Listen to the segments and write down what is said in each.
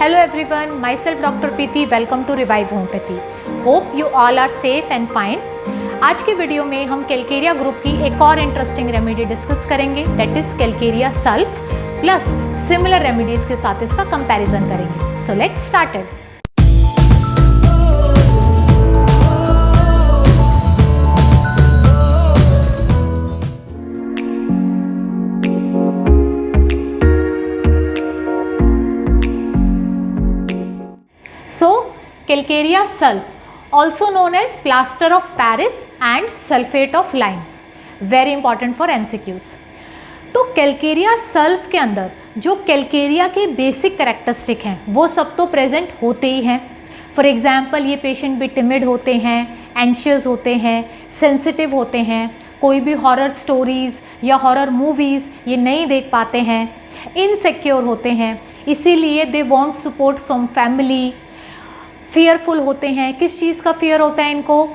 Hello everyone, myself Dr. Preeti, welcome to Revive Homeopathy. Hope you all are safe and fine. आज की video में हम Calcarea group की एक और इंटरेस्टिंग रेमेडी डिस्कस करेंगे, that is Calcarea sulph plus similar remedies के साथ इसका कंपैरिजन करेंगे. So let's start it. So, Calcarea sulf, also known as plaster of Paris and sulfate of lime, very important for MCQs. तो Calcarea sulph के अंदर जो Calcarea के basic characteristic हैं वो सब तो प्रेजेंट होते ही हैं. फॉर एग्जांपल ये पेशेंट भी टिमिड होते हैं, एंशियस होते हैं, सेंसिटिव होते हैं, कोई भी हॉरर स्टोरीज़ या हॉरर मूवीज़ ये नहीं देख पाते हैं, इनसिक्योर होते हैं, इसीलिए they want support from family, fearful होते हैं. किस चीज़ का फियर होता है इनको?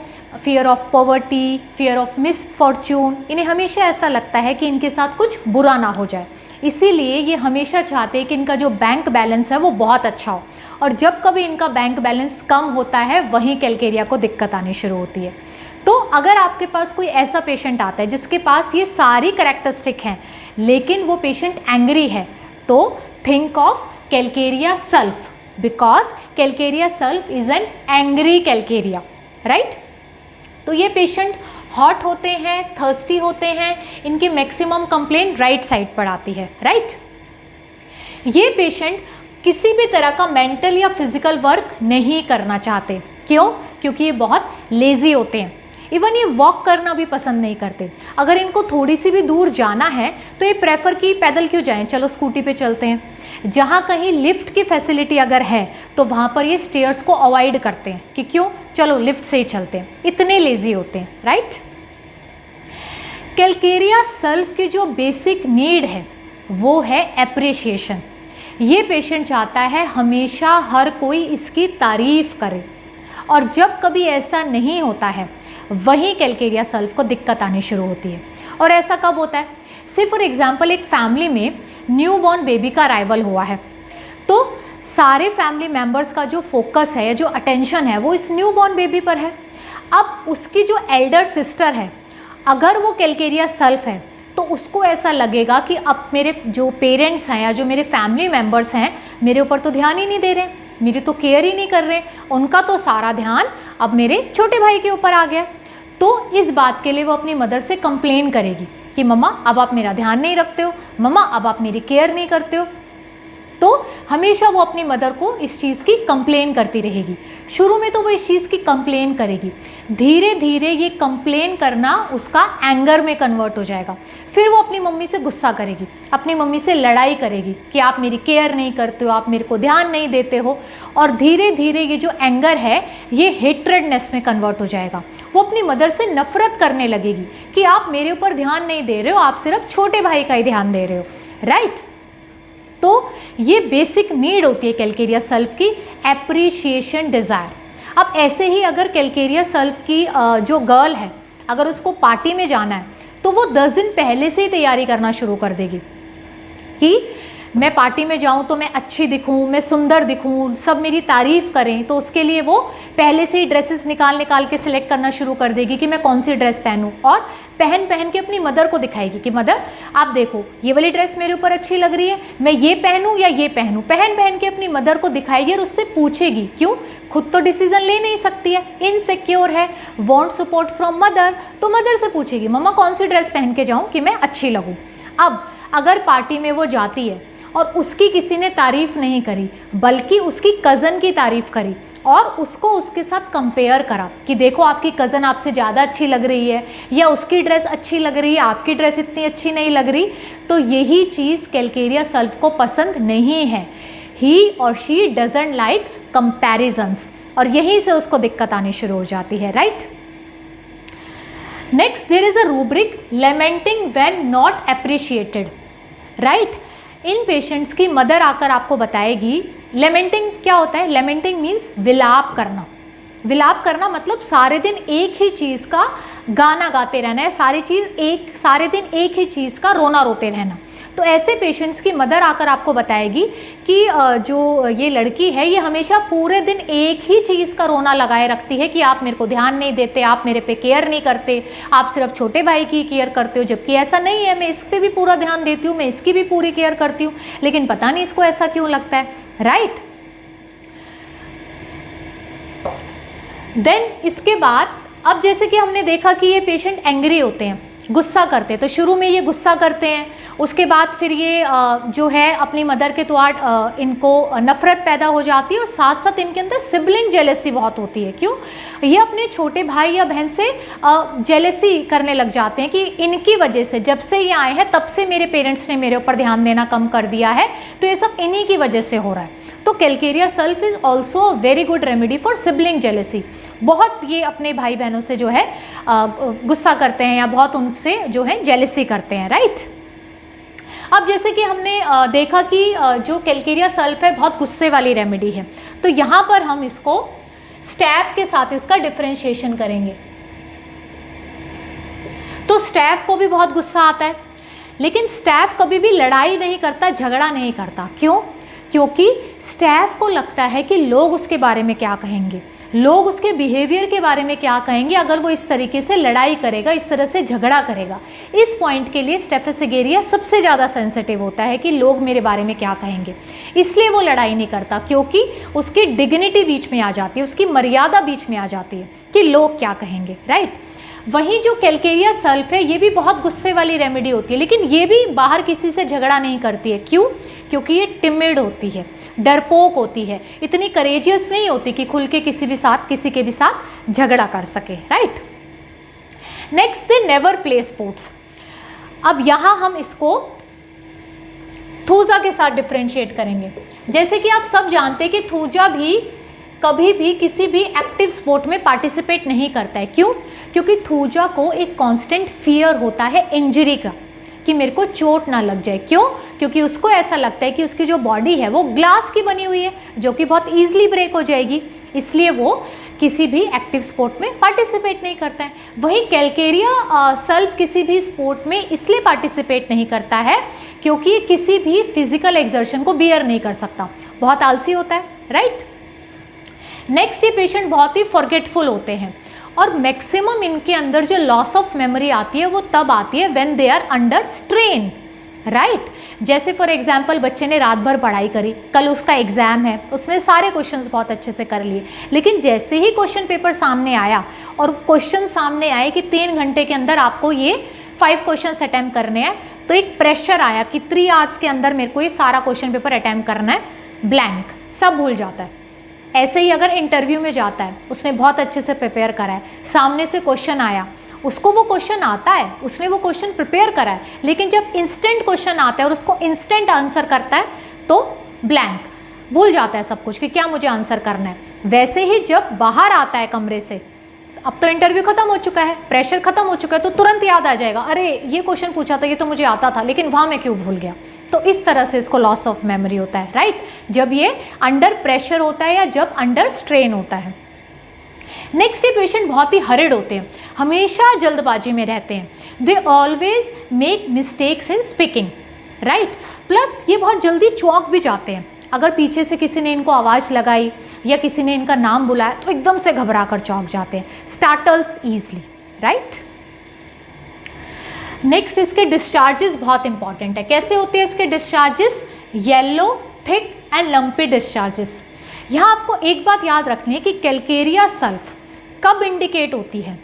Fear of poverty, fear of misfortune. इन्हें हमेशा ऐसा लगता है कि इनके साथ कुछ बुरा ना हो जाए, इसीलिए ये हमेशा चाहते हैं कि इनका जो बैंक बैलेंस है वो बहुत अच्छा हो. और जब कभी इनका बैंक बैलेंस कम होता है वहीं कैलकेरिया को दिक्कत आनी शुरू होती है. तो अगर आपके पास कोई ऐसा पेशेंट आता है जिसके पास ये सारी कैरेक्टरिस्टिक हैं लेकिन वो पेशेंट एंग्री है, तो think of calcarea sulph, because Calcarea sulph is an angry Calcarea, right. तो ये पेशेंट हॉट होते हैं, थर्स्टी होते हैं, इनकी मैक्सिमम कंप्लेंट राइट साइड पर आती है, राइट. ये पेशेंट किसी भी तरह का मेंटल या फिजिकल वर्क नहीं करना चाहते. क्यों? क्योंकि ये बहुत लेज़ी होते हैं. इवन ये वॉक करना भी पसंद नहीं करते. अगर इनको थोड़ी सी भी दूर जाना है तो ये प्रेफर कि पैदल क्यों जाएं, चलो स्कूटी पे चलते हैं. जहाँ कहीं लिफ्ट की फैसिलिटी अगर है तो वहाँ पर ये स्टेयर्स को अवॉइड करते हैं कि क्यों, चलो लिफ्ट से ही चलते हैं. इतने लेज़ी होते हैं, राइट. कैलकेरिया सल्फ की जो बेसिक नीड है वो है एप्रिसिएशन. ये पेशेंट चाहता है हमेशा हर कोई इसकी तारीफ़ करे, और जब कभी ऐसा नहीं होता है वहीं कैलकेरिया सल्फ को दिक्कत आनी शुरू होती है. और ऐसा कब होता है? से फॉर एग्जांपल एक फैमिली में न्यू बॉर्न बेबी का अराइवल हुआ है, तो सारे फैमिली मेम्बर्स का जो फोकस है, जो अटेंशन है वो इस न्यू बॉर्न बेबी पर है. अब उसकी जो एल्डर सिस्टर है, अगर वो कैलकेरिया सल्फ है तो उसको ऐसा लगेगा कि अब मेरे जो पेरेंट्स हैं या जो मेरे फैमिली मेम्बर्स हैं मेरे ऊपर तो ध्यान ही नहीं दे रहे, मेरी तो केयर ही नहीं कर रहे, उनका तो सारा ध्यान अब मेरे छोटे भाई के ऊपर आ गया. तो इस बात के लिए वो अपनी मदर से कंप्लेन करेगी कि मम्मा अब आप मेरा ध्यान नहीं रखते हो, मम्मा अब आप मेरी केयर नहीं करते हो. तो हमेशा वो अपनी मदर को इस चीज़ की कंप्लेन करती रहेगी. शुरू में तो वो इस चीज़ की कंप्लेन करेगी, धीरे धीरे ये कंप्लेन करना उसका एंगर में कन्वर्ट हो जाएगा. फिर वो अपनी मम्मी से गुस्सा करेगी, अपनी मम्मी से लड़ाई करेगी कि आप मेरी केयर नहीं करते हो, आप मेरे को ध्यान नहीं देते हो. और धीरे धीरे ये जो एंगर है ये हेट्रेडनेस में कन्वर्ट हो जाएगा. वो अपनी मदर से नफरत करने लगेगी कि आप मेरे ऊपर ध्यान नहीं दे रहे हो, आप सिर्फ छोटे भाई का ही ध्यान दे रहे हो, राइट. तो ये बेसिक नीड होती है कैलकेरिया सल्फ की, एप्रिसिएशन, डिज़ायर. अब ऐसे ही अगर कैलकेरिया सल्फ की जो गर्ल है, अगर उसको पार्टी में जाना है तो वो 10 दिन पहले से ही तैयारी करना शुरू कर देगी कि मैं पार्टी में जाऊं तो मैं अच्छी दिखूं, मैं सुंदर दिखूं, सब मेरी तारीफ़ करें. तो उसके लिए वो पहले से ही ड्रेसेस निकाल के सिलेक्ट करना शुरू कर देगी कि मैं कौन सी ड्रेस पहनूं, और पहन के अपनी मदर को दिखाएगी कि मदर आप देखो ये वाली ड्रेस मेरे ऊपर अच्छी लग रही है, मैं ये पहनूं या ये पहनूं. पहन के अपनी मदर को दिखाएगी और उससे पूछेगी. क्यों? खुद तो डिसीजन ले नहीं सकती है, इनसिक्योर है, वांट सपोर्ट फ्रॉम मदर, तो मदर से पूछेगी मम्मा कौन सी ड्रेस पहन के जाऊँ कि मैं अच्छी लगूँ. अब अगर पार्टी में वो जाती है और उसकी किसी ने तारीफ़ नहीं करी बल्कि उसकी कज़न की तारीफ़ करी और उसको उसके साथ कंपेयर करा कि देखो आपकी कज़न आपसे ज़्यादा अच्छी लग रही है, या उसकी ड्रेस अच्छी लग रही है, आपकी ड्रेस इतनी अच्छी नहीं लग रही, तो यही चीज़ कैलकेरिया सल्फ को पसंद नहीं है. ही और शी डजंट लाइक कंपैरिजन्स, और यहीं से उसको दिक्कत आनी शुरू हो जाती है, right. Next there is a rubric lamenting when not appreciated, right. इन पेशेंट्स की मदर आकर आपको बताएगी लेमेंटिंग क्या होता है. लेमेंटिंग मीन्स विलाप करना. विलाप करना मतलब सारे दिन एक ही चीज़ का गाना गाते रहना है, सारे दिन एक ही चीज़ का रोना रोते रहना. तो ऐसे पेशेंट्स की मदर आकर आपको बताएगी कि जो ये लड़की है ये हमेशा पूरे दिन एक ही चीज़ का रोना लगाए रखती है कि आप मेरे को ध्यान नहीं देते, आप मेरे पे केयर नहीं करते, आप सिर्फ छोटे भाई की केयर करते हो, जबकि ऐसा नहीं है, मैं इस पर भी पूरा ध्यान देती हूँ, मैं इसकी भी पूरी केयर करती हूँ, लेकिन पता नहीं इसको ऐसा क्यों लगता है, राइट। देन इसके बाद अब जैसे कि हमने देखा कि ये पेशेंट एंग्री होते हैं, गुस्सा करते हैं, तो शुरू में ये गुस्सा करते हैं, उसके बाद फिर ये जो है अपनी मदर के द्वारा इनको नफ़रत पैदा हो जाती है और साथ साथ इनके अंदर सिबलिंग जेलसी बहुत होती है। क्यों? ये अपने छोटे भाई या बहन से जेलसी करने लग जाते हैं कि इनकी वजह से, जब से ये आए हैं तब से मेरे पेरेंट्स ने मेरे ऊपर ध्यान देना कम कर दिया है, तो ये सब इन्हीं की वजह से हो रहा है। तो Calcarea sulph is also a very good remedy for sibling jealousy. बहुत ये अपने भाई बहनों से जो है गुस्सा करते हैं या बहुत उनसे जो है जेलसी करते हैं, राइट। अब जैसे कि हमने देखा कि जो कैलकेरिया सल्फ है बहुत गुस्से वाली रेमेडी है, तो यहाँ पर हम इसको स्टैफ के साथ इसका डिफरेंशिएशन करेंगे। तो स्टैफ को भी बहुत गुस्सा आता है, लेकिन स्टैफ कभी भी लड़ाई नहीं करता, झगड़ा नहीं करता। क्यों? क्योंकि स्टैफ को लगता है कि लोग उसके बारे में क्या कहेंगे, लोग उसके बिहेवियर के बारे में क्या कहेंगे अगर वो इस तरीके से लड़ाई करेगा, इस तरह से झगड़ा करेगा। इस पॉइंट के लिए स्टेफिसेगेरिया सबसे ज़्यादा सेंसिटिव होता है कि लोग मेरे बारे में क्या कहेंगे, इसलिए वो लड़ाई नहीं करता, क्योंकि उसकी डिग्निटी बीच में आ जाती है, उसकी मर्यादा बीच में आ जाती है कि लोग क्या कहेंगे, राइट। वहीं जो कैलकेरिया सल्फ है ये भी बहुत गुस्से वाली रेमेडी होती है, लेकिन ये भी बाहर किसी से झगड़ा नहीं करती है। क्यों? क्योंकि ये टिमिड होती है, डरपोक होती है, इतनी करेजियस नहीं होती कि खुल के किसी के भी साथ झगड़ा कर सके, right. Next, they never play sports. अब यहाँ हम इसको थूजा के साथ डिफ्रेंशिएट करेंगे। जैसे कि आप सब जानते हैं कि थूजा भी कभी भी किसी भी एक्टिव स्पोर्ट में पार्टिसिपेट नहीं करता है। क्यों? क्योंकि थूजा को एक कांस्टेंट फियर होता है इंजरी का, कि मेरे को चोट ना लग जाए। क्यों? क्योंकि उसको ऐसा लगता है कि उसकी जो बॉडी है वो ग्लास की बनी हुई है, जो कि बहुत ईजिली ब्रेक हो जाएगी, इसलिए वो किसी भी एक्टिव स्पोर्ट में पार्टिसिपेट नहीं करता है। वहीं कैलकेरिया सल्फ किसी भी स्पोर्ट में इसलिए पार्टिसिपेट नहीं करता है क्योंकि ये किसी भी फिजिकल एक्सर्शन को बियर नहीं कर सकता, बहुत आलसी होता है, राइट। नेक्स्ट, ये पेशेंट बहुत ही फॉरगेटफुल होते हैं और मैक्सिमम इनके अंदर जो लॉस ऑफ मेमोरी आती है वो तब आती है when they are under strain, right. जैसे फॉर एग्जांपल बच्चे ने रात भर पढ़ाई करी, कल उसका एग्जाम है, उसने सारे क्वेश्चंस बहुत अच्छे से कर लिए, लेकिन जैसे ही क्वेश्चन पेपर सामने आया और क्वेश्चन सामने आए कि 3 घंटे के अंदर आपको ये 5 क्वेश्चंस अटैम्प्ट करने हैं, तो एक प्रेशर आया कि 3 आवर्स के अंदर मेरे को ये सारा क्वेश्चन पेपर अटैम्प्ट करना है, ब्लैंक, सब भूल जाता है। ऐसे ही अगर इंटरव्यू में जाता है, उसने बहुत अच्छे से प्रिपेयर करा है, सामने से क्वेश्चन आया, उसको वो क्वेश्चन आता है, उसने वो क्वेश्चन प्रिपेयर करा है, लेकिन जब इंस्टेंट क्वेश्चन आता है और उसको इंस्टेंट आंसर करता है तो ब्लैंक, भूल जाता है सब कुछ कि क्या मुझे आंसर करना है। वैसे ही जब बाहर आता है कमरे से, अब तो इंटरव्यू खत्म हो चुका है, प्रेशर खत्म हो चुका है, तो तुरंत याद आ जाएगा, अरे ये क्वेश्चन पूछा था, ये तो मुझे आता था, लेकिन वहाँ मैं क्यों भूल गया। तो इस तरह से इसको लॉस ऑफ मेमोरी होता है, राइट, जब ये अंडर प्रेशर होता है या जब अंडर स्ट्रेन होता है। नेक्स्ट, ये पेशेंट बहुत ही हरिड होते हैं, हमेशा जल्दबाजी में रहते हैं, they always make mistakes in speaking, right. Plus ये बहुत जल्दी चौंक भी जाते हैं, अगर पीछे से किसी ने इनको आवाज़ लगाई या किसी ने इनका नाम बुलाया तो एकदम से घबरा कर चौंक जाते हैं, स्टार्टल्स ईजली, राइट। नेक्स्ट, इसके डिस्चार्जेस बहुत इंपॉर्टेंट है। कैसे होते हैं इसके discharges? Yellow, thick and lumpy discharges. यहाँ आपको एक बात याद रखनी है कि कैलकेरिया सल्फ कब इंडिकेट होती है?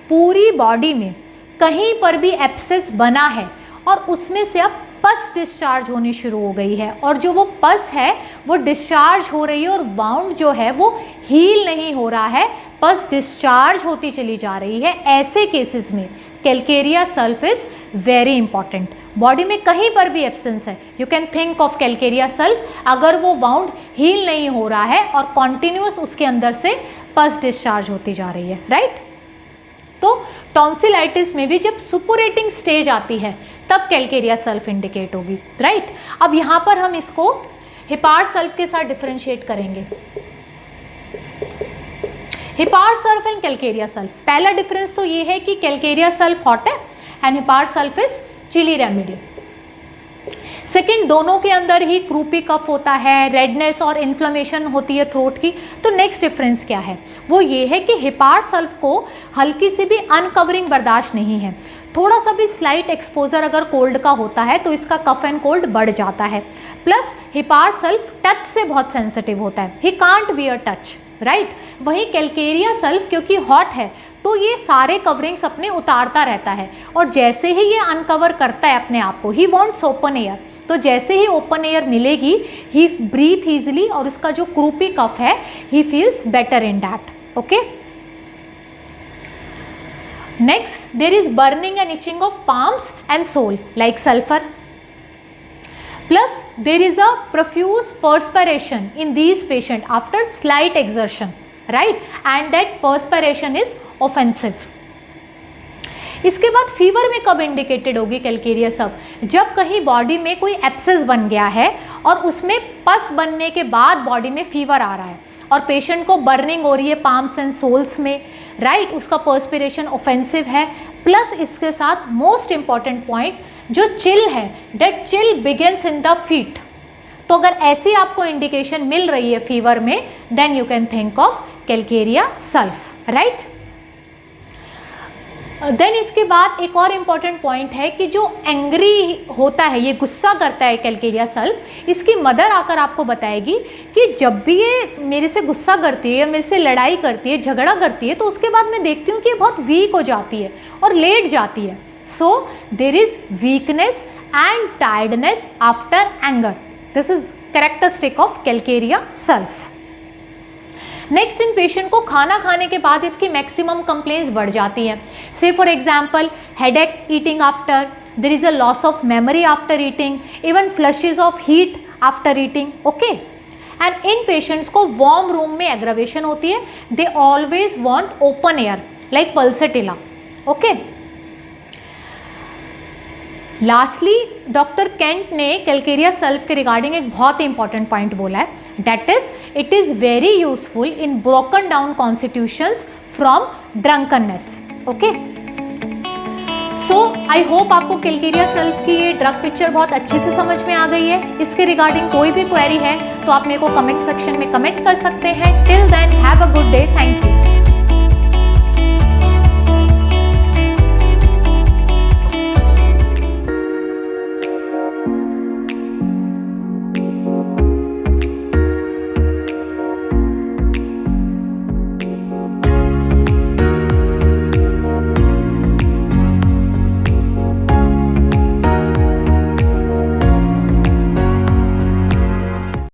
पूरी बॉडी में कहीं पर भी एब्सेस बना है और उसमें से अब पस डिस्चार्ज होनी शुरू हो गई है, और जो वो पस है वो डिस्चार्ज हो रही है और वाउंड जो है वो हील नहीं हो रहा है, पस डिस्चार्ज होती चली जा रही है। ऐसे केसेस में Calcarea sulph is very important. Body में कहीं पर भी एब्सेंस है, you can think of calcarea sulph, अगर वो वाउंड हील नहीं हो रहा है और कॉन्टिन्यूस उसके अंदर से पस डिस्चार्ज होती जा रही है, राइट। तो टॉन्सिलाइटिस में भी जब सुपुरेटिंग स्टेज आती है तब कैलकेरिया सल्फ इंडिकेट होगी, राइट। अब यहाँ पर हम इसको हिपार सल्फ के साथ डिफरेंशिएट करेंगे, hepar sulph and calcarea sulph. पहला डिफरेंस तो ये है कि कैलकेरिया सल्फ हॉट है and hepar sulph is chilly remedy. Second, दोनों के अंदर ही क्रूपी कफ होता है, रेडनेस और इन्फ्लेमेशन होती है थ्रोट की। तो नेक्स्ट डिफरेंस क्या है, वो ये है कि हेपार सल्फ को हल्की सी भी अनकवरिंग बर्दाश्त नहीं है। थोड़ा सा भी स्लाइट एक्सपोजर अगर कोल्ड का होता है तो इसका कफ एंड कोल्ड बढ़ जाता है। प्लस हेपार सल्फ टच से बहुत सेंसिटिव होता है, he can't beer touch, right. वहीं कैलकेरिया सल्फ क्योंकि हॉट है तो ये सारे कवरिंग्स अपने उतारता रहता है, और जैसे ही ये अनकवर करता है अपने आप को, ही वांट्स ओपन एयर, तो जैसे ही ओपन एयर मिलेगी ही ब्रीथ ईजिली, और उसका जो क्रूपी कफ है he feels better in that. Okay, next, there is burning and itching of palms and sole like sulphur, plus there is a profuse perspiration in these patient after slight exertion, right, and that perspiration is offensive. इसके बाद fever में कब indicated होगी Calcarea sulph, जब कहीं body में कोई abscess बन गया है और उसमें पस बनने के बाद बॉडी में फीवर आ रहा है और पेशेंट को बर्निंग हो रही है पाम्स एंड सोल्स में, राइट, उसका पर्सपिरेशन ऑफेंसिव है, प्लस इसके साथ मोस्ट इंपॉर्टेंट पॉइंट जो चिल है, that chill begins in the feet. तो अगर ऐसी आपको इंडिकेशन मिल रही है फीवर में, then you can think of calcarea sulph, right. Then इसके बाद एक और इम्पॉर्टेंट पॉइंट है कि जो एंग्री होता है, ये गुस्सा करता है कैलकेरिया सल्फ, इसकी मदर आकर आपको बताएगी कि जब भी ये मेरे से गुस्सा करती है, मेरे से लड़ाई करती है, झगड़ा करती है, तो उसके बाद मैं देखती हूँ कि ये बहुत वीक हो जाती है और लेट जाती है। So there is weakness and tiredness after anger, this is characteristic of calcarea sulph. Next, इन पेशेंट को खाना खाने के बाद इसकी मैक्सिमम कंप्लेंट्स बढ़ जाती हैं। Say for example headache eating after, there is a loss of memory after eating, even flushes of heat after eating, okay. And इन पेशेंट्स को वार्म रूम में एग्रावेशन होती है, they always want open air like pulsatilla, okay. Lastly, doctor Kent ने calcarea sulph के regarding एक बहुत ही इंपॉर्टेंट पॉइंट बोला है, that is it is very useful in broken down constitutions from drunkenness, okay. So I hope आपको Calcarea sulph की ये ड्रग पिक्चर बहुत अच्छे से समझ में आ गई है। इसके रिगार्डिंग कोई भी क्वेरी है तो आप मेरे को कमेंट सेक्शन में कमेंट कर सकते हैं। Till then have a good day, thank you.